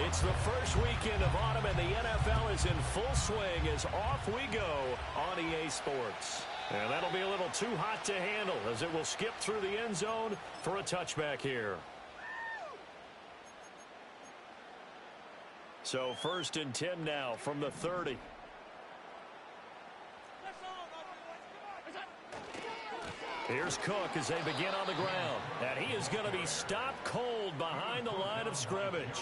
It's the first weekend of autumn, and the NFL is in full swing as off we go on EA Sports. And that'll be a little too hot to handle as it will skip through the end zone for a touchback here. So 1st and 10 now from the 30. Here's Cook as they begin on the ground. And he is going to be stopped cold behind the line of scrimmage.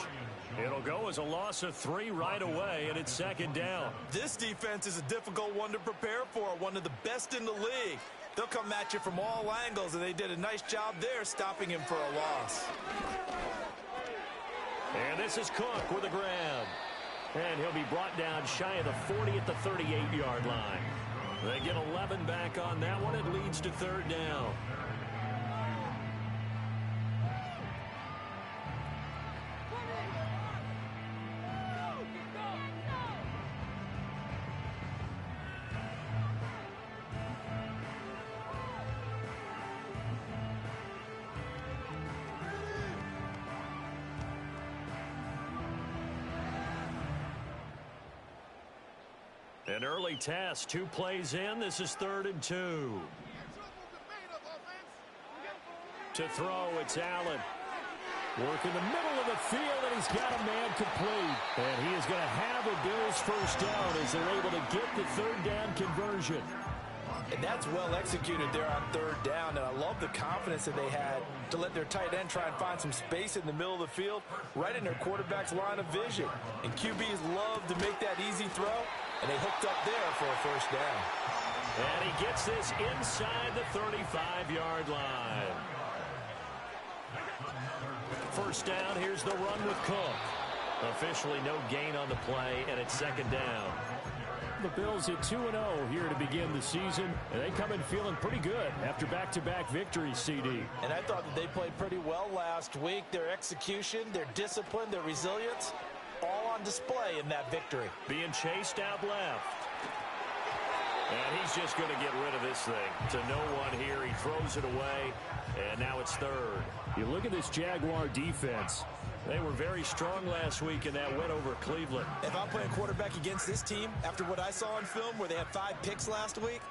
It'll go as a loss of 3 right away, and it's 2nd down. This defense is a difficult one to prepare for, one of the best in the league. They'll come at you from all angles, and they did a nice job there stopping him for a loss. And this is Cook with a grab. And he'll be brought down shy of the 40 at the 38-yard line. They get 11 back on that one. It leads to 3rd down. An early test, 2 plays in. This is 3rd and 2. To throw, it's Allen. Work in the middle of the field, and he's got a man complete. And he is going to have the Bills' first down as they're able to get the 3rd down conversion. And that's well executed there on 3rd down. And I love the confidence that they had to let their tight end try and find some space in the middle of the field, right in their quarterback's line of vision. And QBs love to make that easy throw, and they hooked up there for a 1st down. And he gets this inside the 35-yard line. 1st down, here's the run with Cook. Officially no gain on the play, and it's 2nd down. The Bills at 2-0 here to begin the season, and they come in feeling pretty good after back-to-back victories, CD. And I thought that they played pretty well last week. Their execution, their discipline, their resilience, all on display in that victory. Being chased out left. And he's just going to get rid of this thing to no one here. He throws it away, and now it's 3rd. You look at this Jaguar defense. They were very strong last week in that win over Cleveland. If I'm playing quarterback against this team, after what I saw on film where they had 5 picks last week,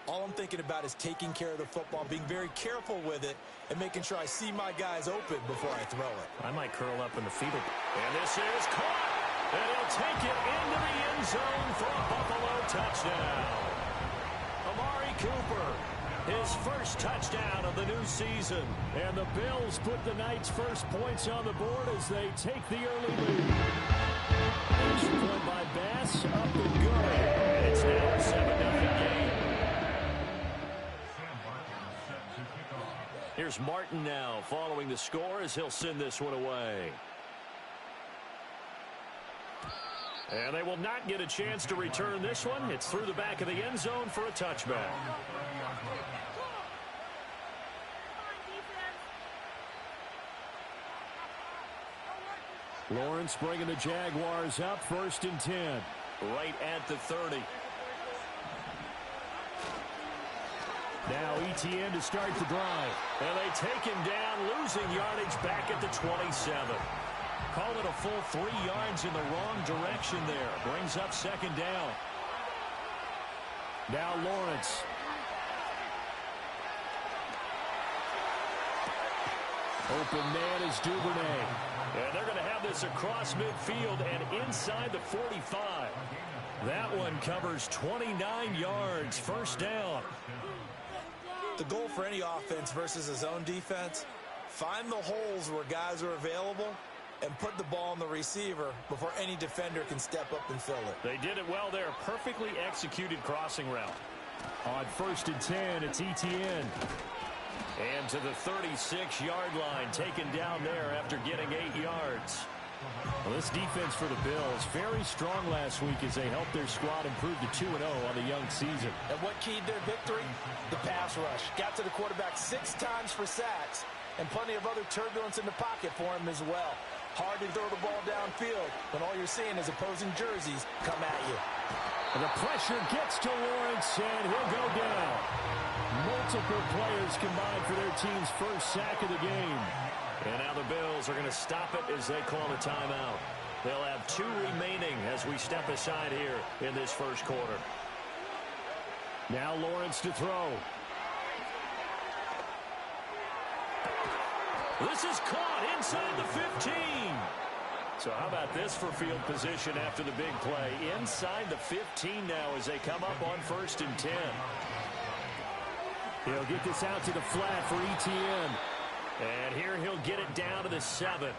all I'm thinking about is taking care of the football, being very careful with it, and making sure I see my guys open before I throw it. I might curl up in the fetal. And this is caught. And he'll take it into the end zone for a Buffalo touchdown. Amari Cooper, his first touchdown of the new season. And the Bills put the night's first points on the board as they take the early lead. Extra point by Bass, up and good. And it's now a 7-0 game. Here's Martin now following the score as he'll send this one away. And they will not get a chance to return this one. It's through the back of the end zone for a touchback. Lawrence bringing the Jaguars up, 1st and 10. Right at the 30. Now ETN to start the drive. And they take him down, losing yardage back at the 27. Call it a full 3 yards in the wrong direction there. Brings up 2nd down. Now Lawrence. Open man is Duvernay. And they're going to have this across midfield and inside the 45. That one covers 29 yards. 1st down. The goal for any offense versus a zone defense, find the holes where guys are available and put the ball on the receiver before any defender can step up and fill it. They did it well there. Perfectly executed crossing route. On 1st and 10, it's ETN. And to the 36-yard line, taken down there after getting 8 yards. Well, this defense for the Bills, very strong last week as they helped their squad improve to 2-0 on the young season. And what keyed their victory? The pass rush. Got to the quarterback 6 times for sacks, and plenty of other turbulence in the pocket for him as well. Hard to throw the ball downfield when all you're seeing is opposing jerseys come at you. And the pressure gets to Lawrence, and he'll go down. Multiple players combined for their team's first sack of the game. And now the Bills are going to stop it as they call a timeout. They'll have 2 remaining as we step aside here in this first quarter. Now Lawrence to throw. This is caught inside the 15. So how about this for field position after the big play? Inside the 15 now as they come up on 1st and 10. He'll get this out to the flat for ETN. And here he'll get it down to the 7.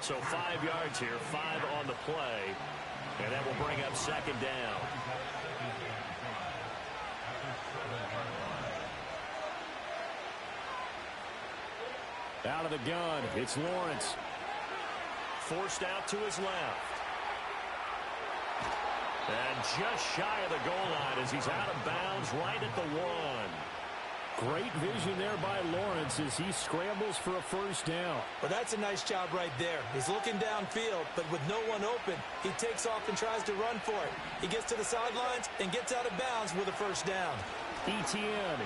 So 5 yards here, 5 on the play. And that will bring up 2nd down. Out of the gun, it's Lawrence. Forced out to his left. And just shy of the goal line as he's out of bounds right at the 1. Great vision there by Lawrence as he scrambles for a 1st down. Well, that's a nice job right there. He's looking downfield, but with no one open, he takes off and tries to run for it. He gets to the sidelines and gets out of bounds with a 1st down. ETN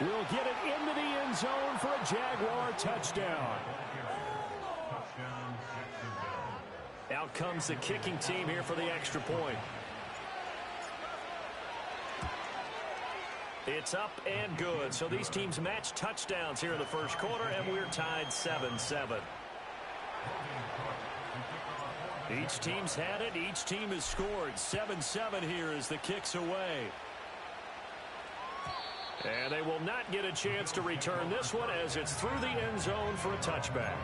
will get it into the end zone for a Jaguar touchdown. Out comes the kicking team here for the extra point. It's up and good. So these teams match touchdowns here in the first quarter, and we're tied 7-7. Each team's had it. Each team has scored. 7-7 here as the kick's away. And they will not get a chance to return this one as it's through the end zone for a touchback.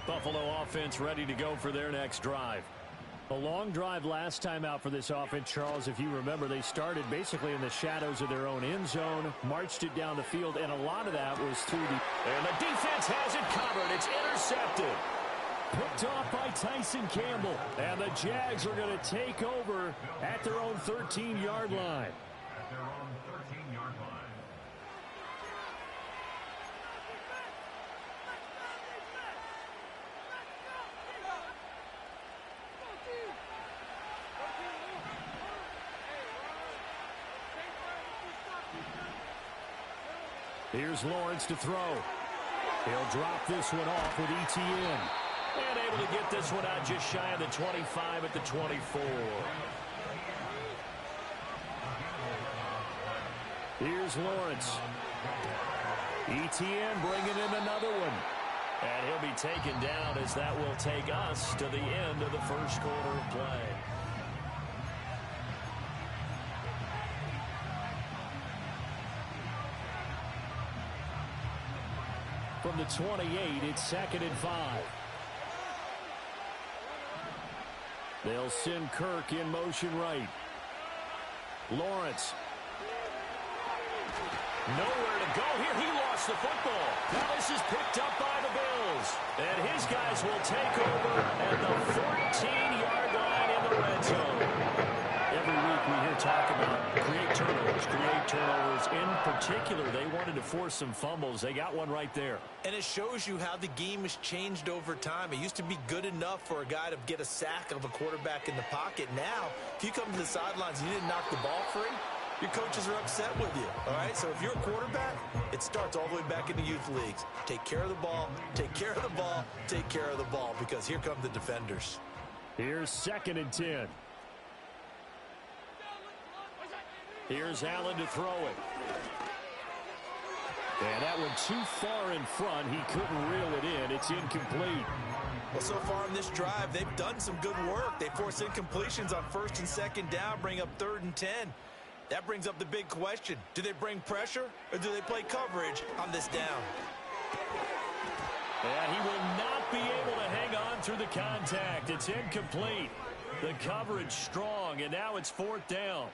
Buffalo offense ready to go for their next drive. A long drive last time out for this offense, Charles. If you remember, they started basically in the shadows of their own end zone, marched it down the field, and a lot of that was through the... And the defense has it covered. It's intercepted. Picked off by Tyson Campbell. And the Jags are going to take over at their own 13-yard line. Here's Lawrence to throw. He'll drop this one off with ETN. And able to get this one out just shy of the 25 at the 24. Here's Lawrence. ETN bringing in another one. And he'll be taken down as that will take us to the end of the first quarter of play. From the 28, it's 2nd and 5. They'll send Kirk in motion right. Lawrence. Nowhere to go here. He lost the football. Now this is picked up by the Bills. And his guys will take over at the 14-yard line in the red zone. Every week we hear talk about create turnovers. In particular, they wanted to force some fumbles. They got one right there. And it shows you how the game has changed over time. It used to be good enough for a guy to get a sack of a quarterback in the pocket. Now, if you come to the sidelines and you didn't knock the ball free, your coaches are upset with you. All right, so if you're a quarterback, it starts all the way back in the youth leagues. Take care of the ball, take care of the ball, take care of the ball, because here come the defenders. Here's 2nd and 10. Here's Allen to throw it. And that one too far in front. He couldn't reel it in. It's incomplete. Well, so far in this drive, they've done some good work. They force incompletions on 1st and 2nd down, bring up 3rd and 10. That brings up the big question. Do they bring pressure or do they play coverage on this down? And he will not be able to hang on through the contact. It's incomplete. The coverage strong, and now it's 4th down.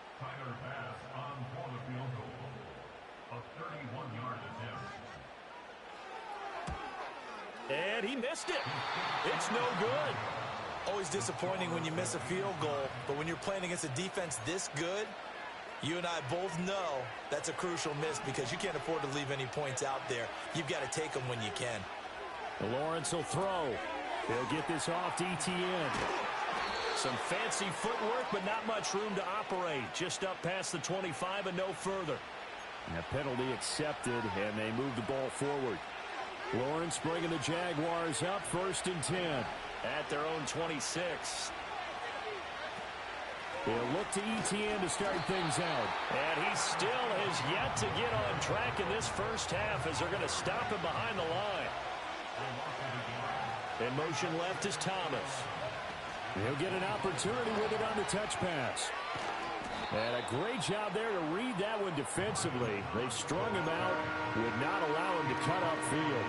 And he missed it. It's no good. Always disappointing when you miss a field goal, but when you're playing against a defense this good, you and I both know that's a crucial miss because you can't afford to leave any points out there. You've got to take them when you can. Lawrence will throw. He'll get this off to ETN. Some fancy footwork, but not much room to operate. Just up past the 25 and no further. And a penalty accepted, and they move the ball forward. Lawrence bringing the Jaguars up 1st and 10. at their own 26. They'll look to ETN to start things out. And he still has yet to get on track in this first half as they're going to stop him behind the line. In motion left is Thomas. He'll get an opportunity with it on the touch pass. And a great job there to read that one defensively. They strung him out, would not allow him to cut upfield.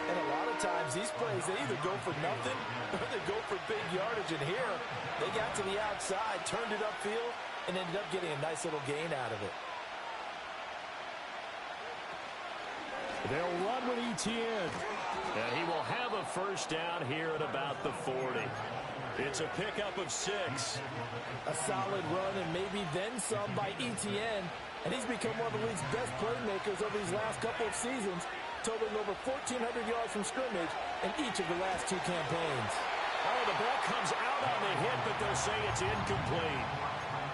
And a lot of times these plays, they either go for nothing or they go for big yardage. And here, they got to the outside, turned it upfield, and ended up getting a nice little gain out of it. They'll run with ETN. And he will have a first down here at about the 40. It's a pickup of 6. A solid run and maybe then some by ETN. And he's become one of the league's best playmakers over these last couple of seasons, totaling over 1,400 yards from scrimmage in each of the last 2 campaigns. Oh, the ball comes out on the hit, but they'll say it's incomplete.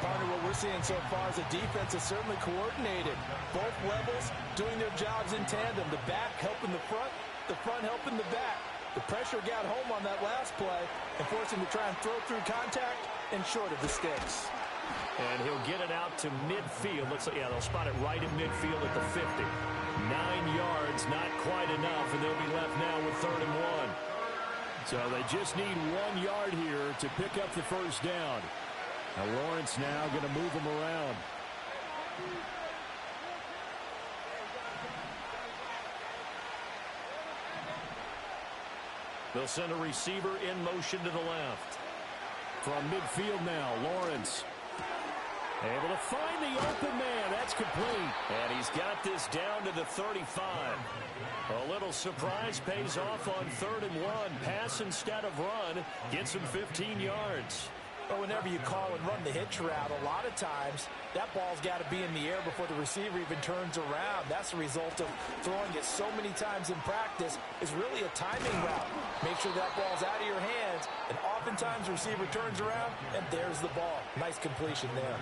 Partner, what we're seeing so far is the defense is certainly coordinated. Both levels doing their jobs in tandem. The back helping the front helping the back. The pressure got home on that last play and forced him to try and throw through contact and short of the sticks. And he'll get it out to midfield. They'll spot it right in midfield at the 50. 9 yards, not quite enough, and they'll be left now with 3rd and 1. So they just need 1 yard here to pick up the first down. Now Lawrence now going to move him around. They'll send a receiver in motion to the left. From midfield now, Lawrence. Able to find the open man. That's complete. And he's got this down to the 35. A little surprise pays off on 3rd and 1. Pass instead of run. Gets him 15 yards. But whenever you call and run the hitch route, a lot of times that ball's got to be in the air before the receiver even turns around. That's the result of throwing it so many times in practice. Is really a timing route. Make sure that ball's out of your hands, and oftentimes the receiver turns around, and there's the ball. Nice completion there.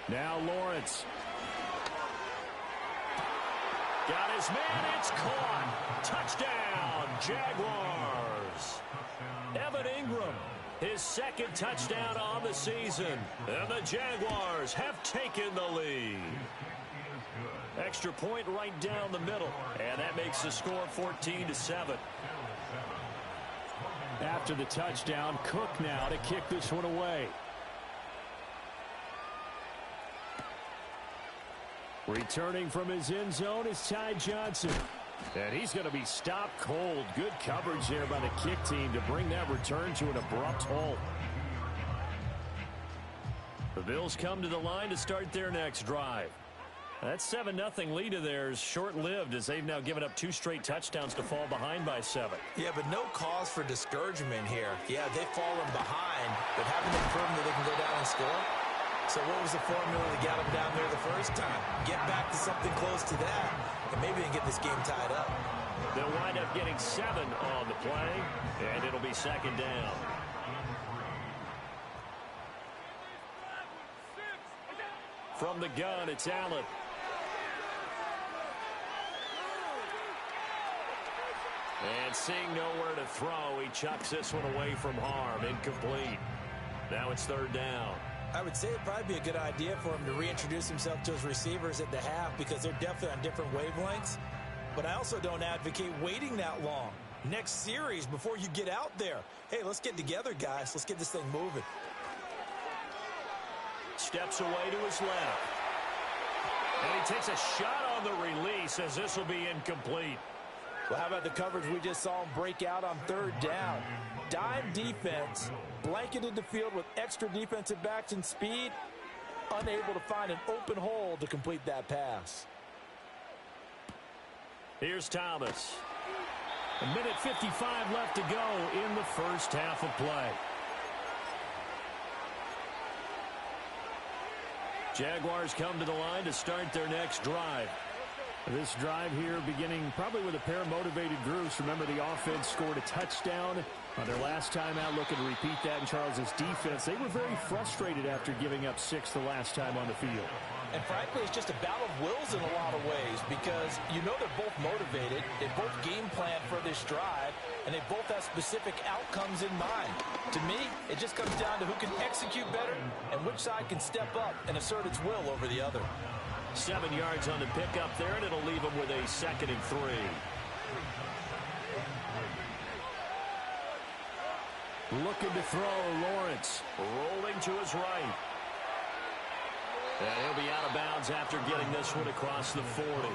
Now Lawrence. Got his man, it's caught. Touchdown, Jaguars. Evan Ingram, his 2nd touchdown on the season. And the Jaguars have taken the lead. Extra point right down the middle. And that makes the score 14-7. After the touchdown, Cook now to kick this one away. Returning from his end zone is Ty Johnson. And he's going to be stopped cold. Good coverage there by the kick team to bring that return to an abrupt halt. The Bills come to the line to start their next drive. That 7-0 lead of theirs short-lived as they've now given up 2 straight touchdowns to fall behind by 7. Yeah, but no cause for discouragement here. Yeah, they've fallen behind, but haven't they proven that they can go down and score? So what was the formula that got them down there the first time? Get back to something close to that, and maybe they can get this game tied up. They'll wind up getting 7 on the play, and it'll be 2nd down. From the gun, it's Allen. And seeing nowhere to throw, he chucks this one away from harm. Incomplete. Now it's 3rd down. I would say it'd probably be a good idea for him to reintroduce himself to his receivers at the half because they're definitely on different wavelengths. But I also don't advocate waiting that long. Next series before you get out there. Hey, let's get together, guys. Let's get this thing moving. Steps away to his left. And he takes a shot on the release as this will be incomplete. Well, how about the coverage we just saw him break out on 3rd down? Dime defense, blanketed the field with extra defensive backs and speed, unable to find an open hole to complete that pass. Here's Thomas. 1:55 left to go in the first half of play. Jaguars come to the line to start their next drive. This drive here beginning probably with a pair of motivated groups. Remember, the offense scored a touchdown On their last time out, looking to repeat that in Charles's defense. They were very frustrated after giving up 6 the last time on the field. And frankly, it's just a battle of wills in a lot of ways because you know they're both motivated. They both game plan for this drive, and they both have specific outcomes in mind. To me, it just comes down to who can execute better and which side can step up and assert its will over the other. 7 yards on the pickup there, and it'll leave them with a 2nd and 3. Looking to throw, Lawrence. Rolling to his right. And he'll be out of bounds after getting this one across the 40.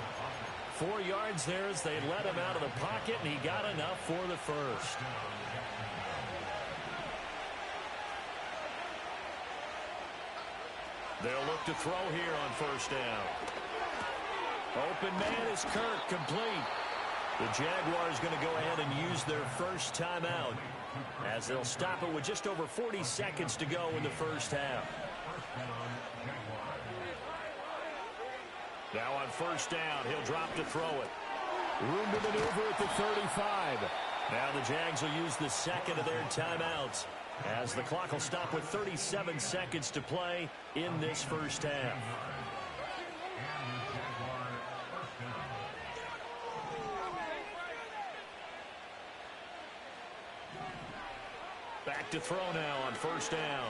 4 yards there as they let him out of the pocket, and he got enough for the first. They'll look to throw here on first down. Open man is Kirk, complete. The Jaguars going to go ahead and use their first timeout as they'll stop it with just over 40 seconds to go in the first half. Now on first down, he'll drop to throw it. Room to maneuver at the 35. Now the Jags will use the 2nd of their timeouts as the clock will stop with 37 seconds to play in this first half. Back to throw now on first down.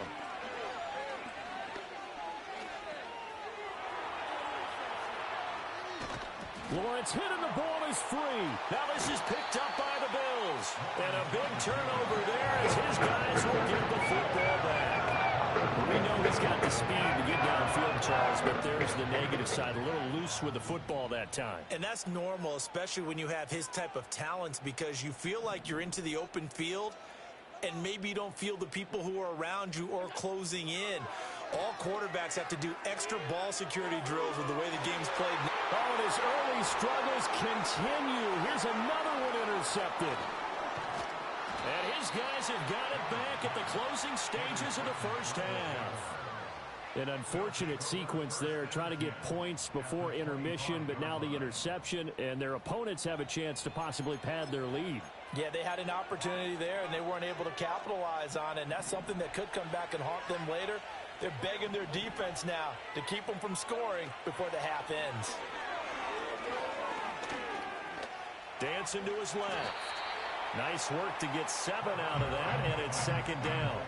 Lawrence hit and the ball is free. Now this is picked up by the Bills. And a big turnover there as his guys will get the football back. We know he's got the speed to get downfield, Charles, but there's the negative side. A little loose with the football that time. And that's normal, especially when you have his type of talents, because you feel like you're into the open field and maybe you don't feel the people who are around you or closing in. All quarterbacks have to do extra ball security drills with the way the game's played. Oh, and his early struggles continue. Here's another one intercepted. And his guys have got it back at the closing stages of the first half. An unfortunate sequence there, trying to get points before intermission, but now the interception, and their opponents have a chance to possibly pad their lead. Yeah, they had an opportunity there, and they weren't able to capitalize on it, and that's something that could come back and haunt them later. They're begging their defense now to keep them from scoring before the half ends. Dancing to his left. Nice work to get 7 out of that, and it's 2nd down.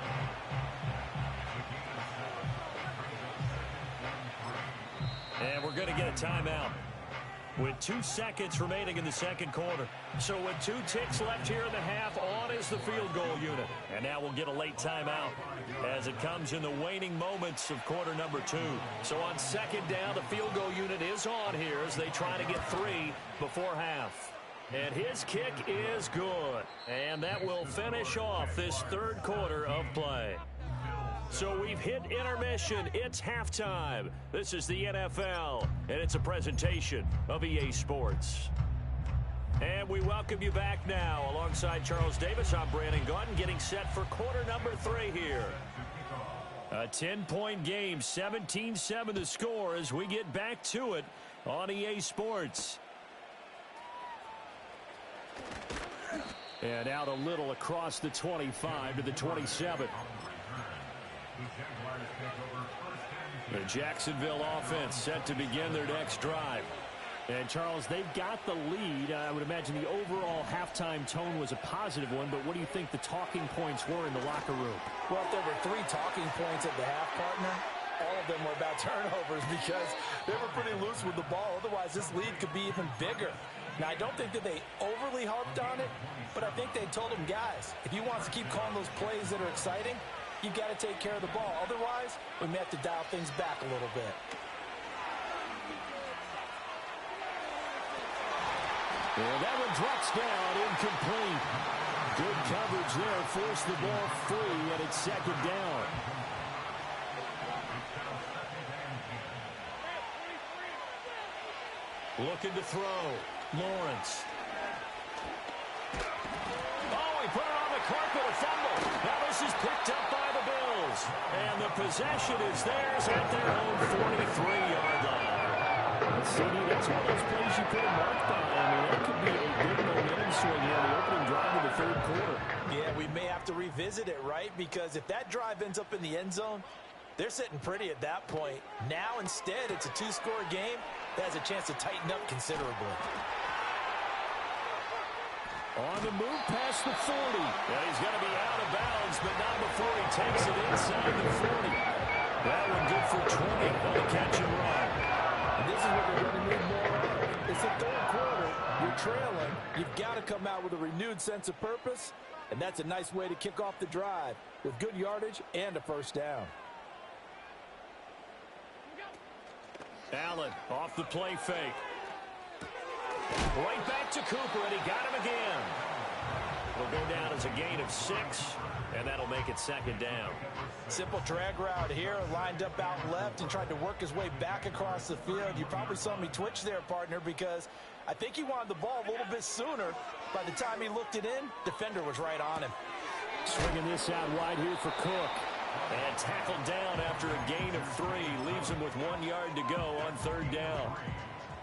And we're going to get a timeout with 2 seconds remaining in the second quarter. So with 2 ticks left here in the half, on is the field goal unit. And now we'll get a late timeout as it comes in the waning moments of quarter number 2. So on 2nd down, the field goal unit is on here as they try to get 3 before half. And his kick is good. And that will finish off this 3rd quarter of play. So we've hit intermission. It's halftime. This is the NFL, and it's a presentation of EA Sports. And we welcome you back now. Alongside Charles Davis, I'm Brandon Gaudin, getting set for quarter number 3 here. A 10-point game, 17-7 the score as we get back to it on EA Sports. And out a little across the 25 to the 27. The Jacksonville offense set to begin their next drive. And, Charles, they've got the lead. I would imagine the overall halftime tone was a positive one, but what do you think the talking points were in the locker room? Well, if there were 3 talking points at the half, partner, all of them were about turnovers because they were pretty loose with the ball. Otherwise, this lead could be even bigger. Now, I don't think that they overly harped on it, but I think they told them, guys, if you want to keep calling those plays that are exciting, you've got to take care of the ball. Otherwise, we may have to dial things back a little bit. And that one drops down, incomplete. Good coverage there, forced the ball free, and it's 2nd down. Looking to throw. Lawrence. Oh, he put it on the carpet, a fumble. Now this is picked up by the Bills. And the possession is theirs at their own 43-yard line. CD, that's one of those plays you put a mark by. I mean, that could be a big momentum swing here in the opening drive of the third quarter. Yeah, we may have to revisit it, right? Because if that drive ends up in the end zone, they're sitting pretty at that point. Now, instead, it's a two-score game that has a chance to tighten up considerably. On the move past the 40. Yeah, he's going to be out of bounds, but not before he takes it inside the 40. That one good for 20 on the catch and run. And this is what they're going to need more of. It's the third quarter. You're trailing. You've got to come out with a renewed sense of purpose, and that's a nice way to kick off the drive with good yardage and a first down. Allen off the play fake. Right back to Cooper, and he got him again. It'll go down as a gain of 6, and that'll make it second down. Simple drag route here, lined up out left and tried to work his way back across the field. You probably saw me twitch there, partner, because I think he wanted the ball a little bit sooner. By the time he looked it in, defender was right on him. Swinging this out wide here for Cook. And tackled down after a gain of 3. Leaves him with 1 yard to go on third down.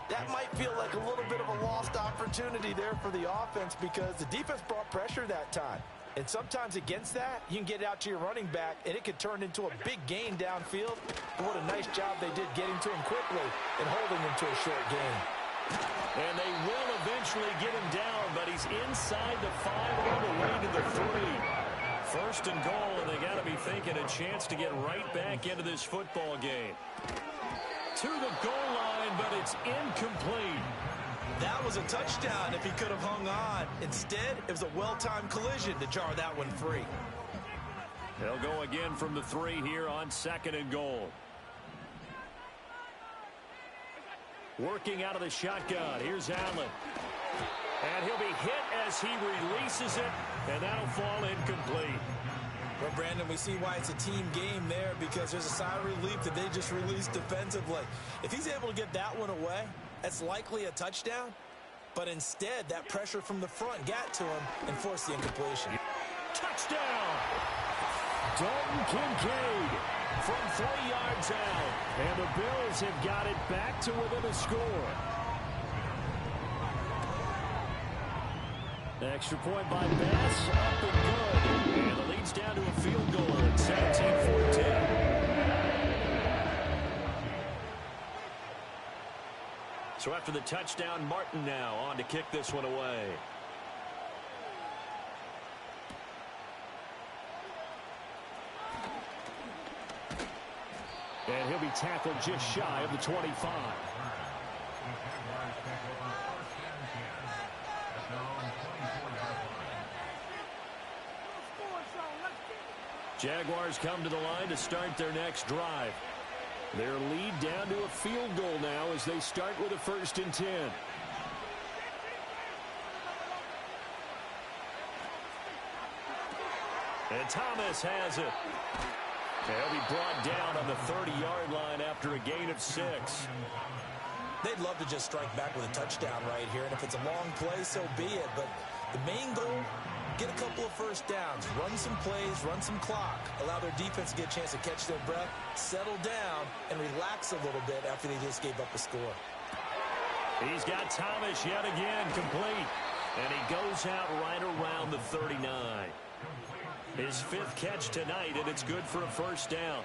That might feel like a little bit of a lost opportunity there for the offense because the defense brought pressure that time. And sometimes against that, you can get out to your running back, and it could turn into a big gain downfield. But what a nice job they did getting to him quickly and holding him to a short gain. And they will eventually get him down, but he's inside the 5 on the way to the 3. First and goal, and they got to be thinking a chance to get right back into this football game. To the goal line, but it's incomplete. That was a touchdown if he could have hung on. Instead, it was a well-timed collision to jar that one free. They'll go again from the 3 here on second and goal. Working out of the shotgun. Here's Allen. And he'll be hit as he releases it, and that'll fall incomplete. Well, Brandon, we see why it's a team game there because there's a sigh of relief that they just released defensively. If he's able to get that one away, that's likely a touchdown. But instead, that pressure from the front got to him and forced the incompletion. Touchdown! Dalton Kincaid from 3 yards out. And the Bills have got it back to within a score. Extra point by Bass, up and good. And the lead's down to a field goal at 17-14. So after the touchdown, Martin now on to kick this one away. And he'll be tackled just shy of the 25. Jaguars come to the line to start their next drive. Their lead down to a field goal now as they start with a 1st and 10. And Thomas has it. They'll be brought down on the 30-yard line after a gain of 6. They'd love to just strike back with a touchdown right here, and if it's a long play, so be it. But the main goal, get a couple of first downs, run some plays, run some clock, allow their defense to get a chance to catch their breath, settle down, and relax a little bit after they just gave up a score. He's got Thomas yet again complete, and he goes out right around the 39. His 5th catch tonight, and it's good for a first down.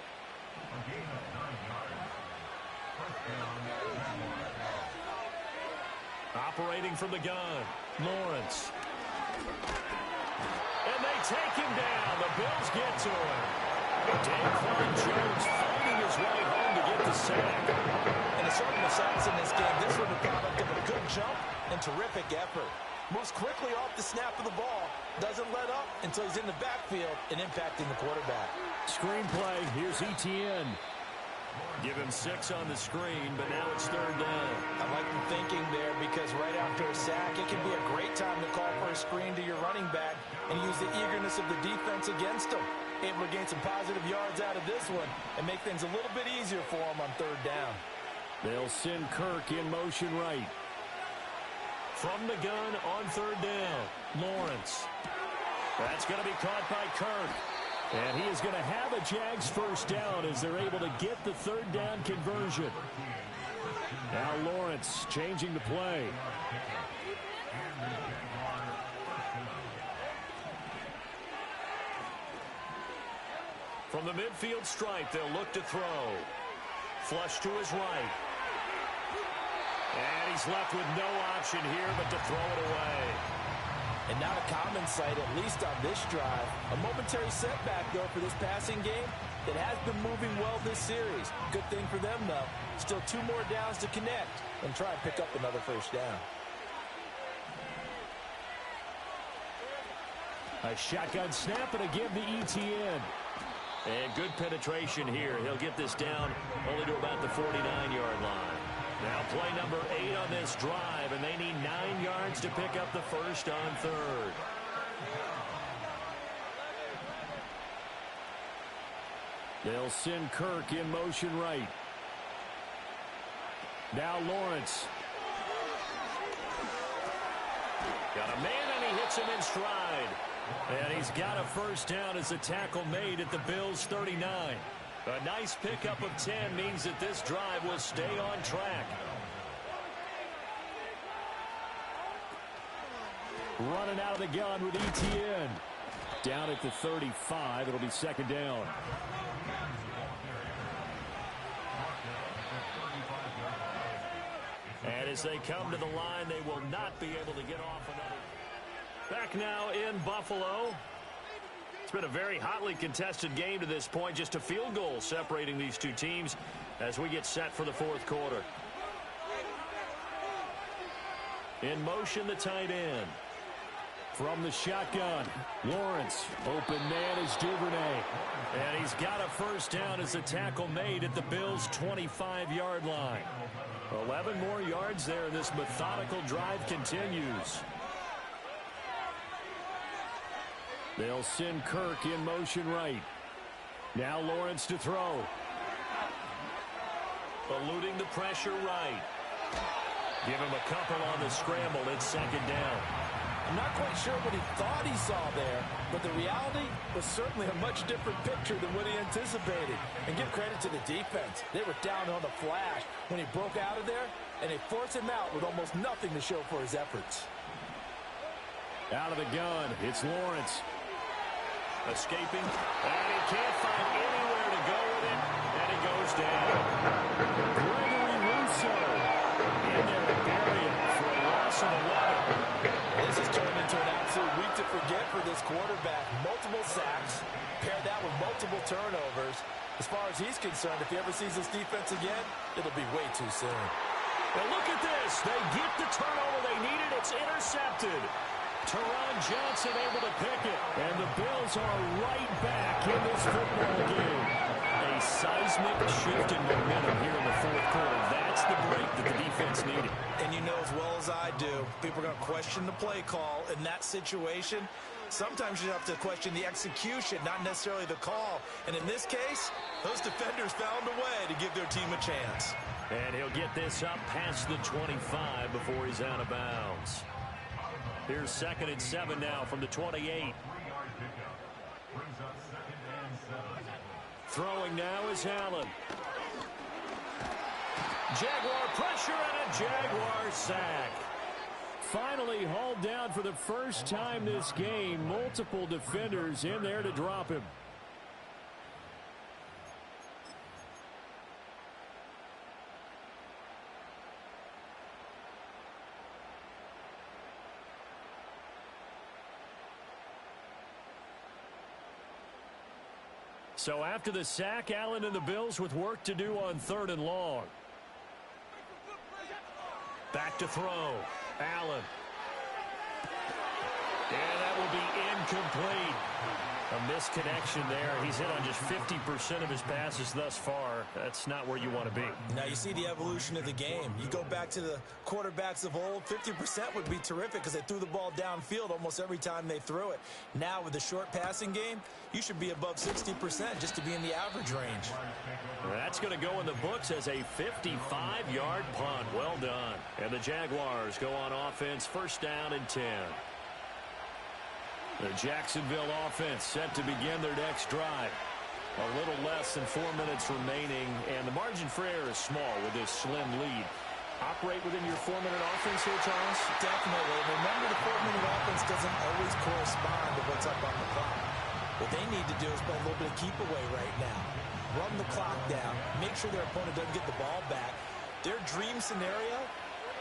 Operating from the gun, Lawrence. And they take him down. The Bills get to him. Daquan Jones fighting his way home to get the sack. And assortment of sacks in this game. This was the product of a good jump and terrific effort. Moves quickly off the snap of the ball. Doesn't let up until he's in the backfield and impacting the quarterback. Screenplay. Here's Etienne. Give him 6 on the screen, but now it's 3rd down. I like the thinking there because right after a sack, it can be a great time to call for a screen to your running back and use the eagerness of the defense against him. Able to gain some positive yards out of this one and make things a little bit easier for him on 3rd down. They'll send Kirk in motion right. From the gun on 3rd down, Lawrence. That's going to be caught by Kirk. And he is going to have a Jags first down as they're able to get the 3rd down conversion. Now Lawrence changing the play. From the midfield stripe, they'll look to throw. Flush to his right. And he's left with no option here but to throw it away. And not a common sight, at least on this drive. A momentary setback, though, for this passing game that has been moving well this series. Good thing for them, though. Still 2 more downs to connect and try and pick up another first down. A shotgun snap and again the ETN. And good penetration here. He'll get this down only to about the 49-yard line. Now play number 8 on this drive, and they need 9 yards to pick up the first on third. They'll send Kirk in motion right. Now Lawrence. Got a man, and he hits him in stride. And he's got a first down as a tackle made at the Bills' 39. A nice pickup of 10 means that this drive will stay on track. Running out of the gun with ETN. Down at the 35. It'll be second down. And as they come to the line, they will not be able to get off another. Back now in Buffalo. It's been a very hotly contested game to this point. Just a field goal separating these two teams as we get set for the fourth quarter. In motion, the tight end. From the shotgun, Lawrence. Open man is Duvernay. And he's got a first down as a tackle made at the Bills' 25-yard line. 11 more yards there. This methodical drive continues. They'll send Kirk in motion right. Now Lawrence to throw. Eluding the pressure right. Give him a couple on the scramble. It's second down. I'm not quite sure what he thought he saw there, but the reality was certainly a much different picture than what he anticipated. And give credit to the defense. They were down on the flash when he broke out of there, and they forced him out with almost nothing to show for his efforts. Out of the gun, it's Lawrence. Escaping, and he can't find anywhere to go with it, and he goes down. Gregory Russo in there to bury it for a loss of 11. This has turned into an absolute week to forget for this quarterback. Multiple sacks, pair that with multiple turnovers. As far as he's concerned, if he ever sees this defense again, it'll be way too soon. Now look at this. They get the turnover they needed. It's intercepted. Teron Johnson able to pick it. And the Bills are right back in this football game. A seismic shift in momentum here in the fourth quarter. That's the break that the defense needed. And you know as well as I do, people are going to question the play call in that situation. Sometimes you have to question the execution, not necessarily the call. And in this case, those defenders found a way to give their team a chance. And he'll get this up past the 25 before he's out of bounds. Here's 2nd and 7 now from the 28. Throwing now is Allen. Jaguar pressure and a Jaguar sack. Finally hauled down for the first time this game. Multiple defenders in there to drop him. So after the sack, Allen and the Bills with work to do on 3rd and long. Back to throw. Allen. And that will be incomplete. A misconnection there. He's hit on just 50% of his passes thus far. That's not where you want to be. Now you see the evolution of the game. You go back to the quarterbacks of old, 50% would be terrific because they threw the ball downfield almost every time they threw it. Now with the short passing game, you should be above 60% just to be in the average range. That's going to go in the books as a 55-yard punt. Well done. And the Jaguars go on offense, 1st down and 10. The Jacksonville offense set to begin their next drive. A little less than 4 minutes remaining, and the margin for error is small with this slim lead. Operate within your 4-minute offense here, Charles? Definitely. And remember, the 4-minute offense doesn't always correspond to what's up on the clock. What they need to do is play a little bit of keep away right now. Run the clock down. Make sure their opponent doesn't get the ball back. Their dream scenario,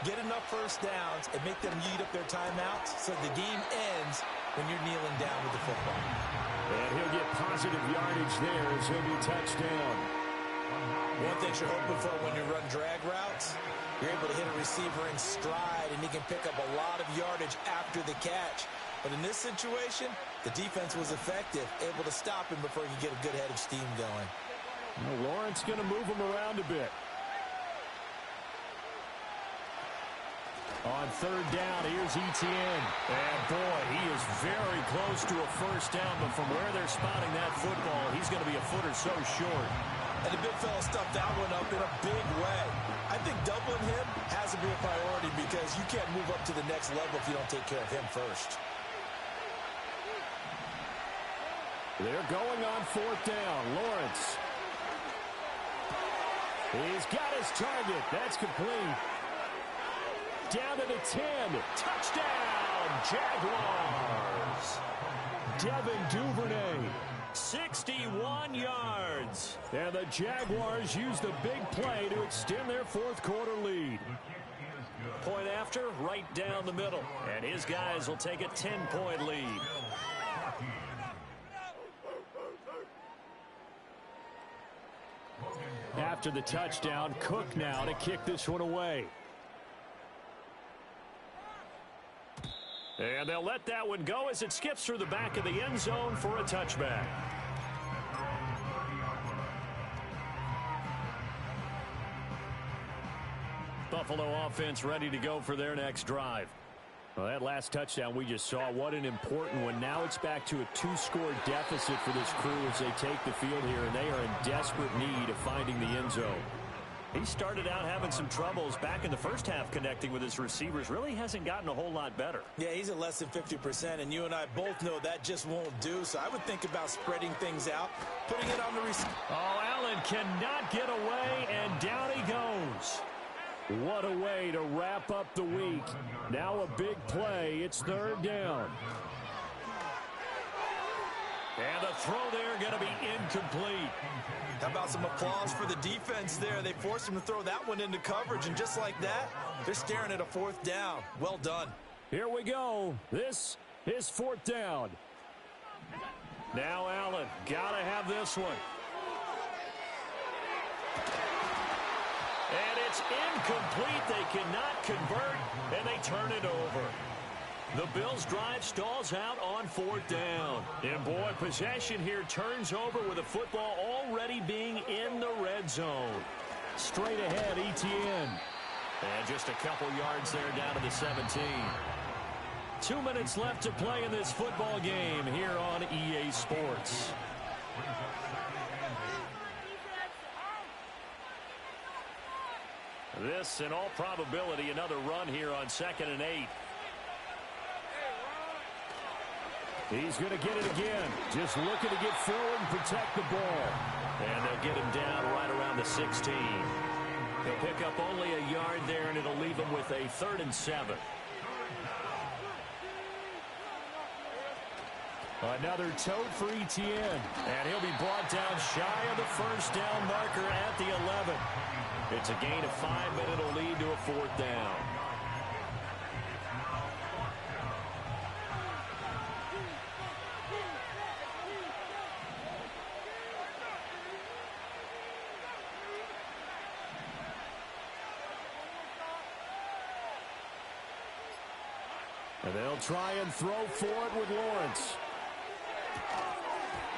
get enough first downs and make them eat up their timeouts so the game ends when you're kneeling down with the football. And he'll get positive yardage there as he'll be touchdown. One thing you're hoping for when you run drag routes, you're able to hit a receiver in stride and he can pick up a lot of yardage after the catch. But in this situation, the defense was effective, able to stop him before he could get a good head of steam going. Well, Lawrence going to move him around a bit. On third down, here's Etienne. And, boy, he is very close to a first down, but from where they're spotting that football, he's going to be a foot or so short. And the big fella stuffed that one up in a big way. I think doubling him has to be a priority because you can't move up to the next level if you don't take care of him first. They're going on fourth down. Lawrence. He's got his target. That's complete. Down to the 10. Touchdown, Jaguars. Devin Duvernay. 61 yards. And the Jaguars use the big play to extend their fourth quarter lead. Point after, right down the middle. And his guys will take a 10-point lead. After the touchdown, Cook now to kick this one away. And they'll let that one go as it skips through the back of the end zone for a touchback. Buffalo offense ready to go for their next drive. Well, that last touchdown we just saw, what an important one. Now it's back to a 2-score deficit for this crew as they take the field here, and they are in desperate need of finding the end zone. He started out having some troubles back in the first half connecting with his receivers. Really hasn't gotten a whole lot better. Yeah, he's at less than 50%, and you and I both know that just won't do. So I would think about spreading things out, putting it on the receiver. Oh, Allen cannot get away, and down he goes. What a way to wrap up the week. Now a big play. It's third down. And the throw there going to be incomplete. How about some applause for the defense there? They forced him to throw that one into coverage, and just like that, they're staring at a fourth down. Well done. Here we go. This is fourth down. Now Allen, got to have this one. And it's incomplete. They cannot convert, and they turn it over. The Bills' drive stalls out on fourth down. And, boy, possession here turns over with the football already being in the red zone. Straight ahead, Etienne. And just a couple yards there down to the 17. 2 minutes left to play in this football game here on EA Sports. This, in all probability, another run here on 2nd and 8. He's going to get it again. Just looking to get forward and protect the ball. And they'll get him down right around the 16. He'll pick up only a yard there, and it'll leave him with a 3rd and 7. Another tote for Etienne. And he'll be brought down shy of the first down marker at the 11. It's a gain of 5, but it'll lead to a 4th down. And they'll try and throw for it with Lawrence.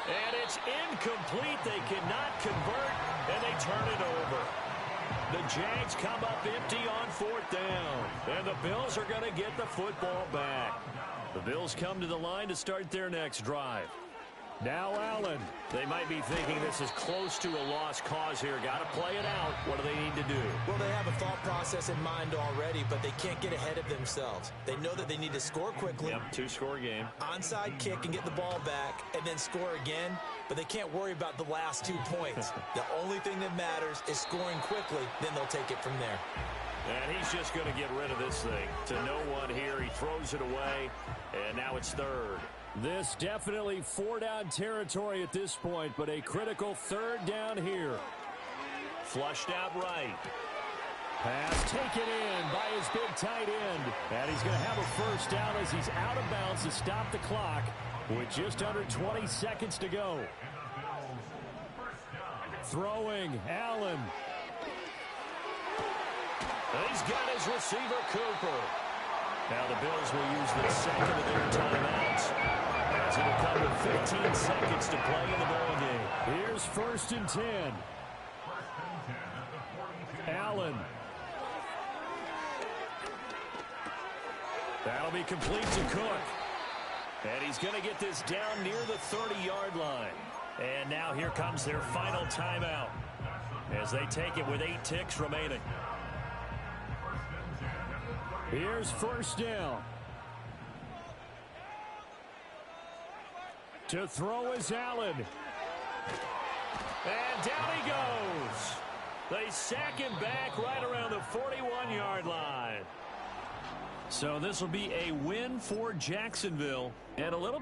And it's incomplete. They cannot convert, and they turn it over. The Jags come up empty on 4th down, and the Bills are going to get the football back. The Bills come to the line to start their next drive. Now Allen. They might be thinking this is close to a lost cause here. Got to play it out. What do they need to do? Well, they have a thought process in mind already, but they can't get ahead of themselves. They know that they need to score quickly. Yep, two-score game. Onside kick and get the ball back and then score again, but they can't worry about the last 2 points. The only thing that matters is scoring quickly, then they'll take it from there. And he's just going to get rid of this thing. To no one here, he throws it away, and now it's third. This definitely 4-down territory at this point, but a critical 3rd down here. Flushed out right. Pass taken in by his big tight end. And he's going to have a 1st down as he's out of bounds to stop the clock with just under 20 seconds to go. Throwing, Allen. He's got his receiver, Cooper. Now the Bills will use the second of their timeouts as it'll come with 15 seconds to play in the ball game. Here's 1st and 10. Allen. That'll be complete to Cook. And he's going to get this down near the 30-yard line. And now here comes their final timeout as they take it with 8 ticks remaining. Here's 1st down. To throw is Allen. And down he goes. They sack him back right around the 41-yard line. So this will be a win for Jacksonville. And a little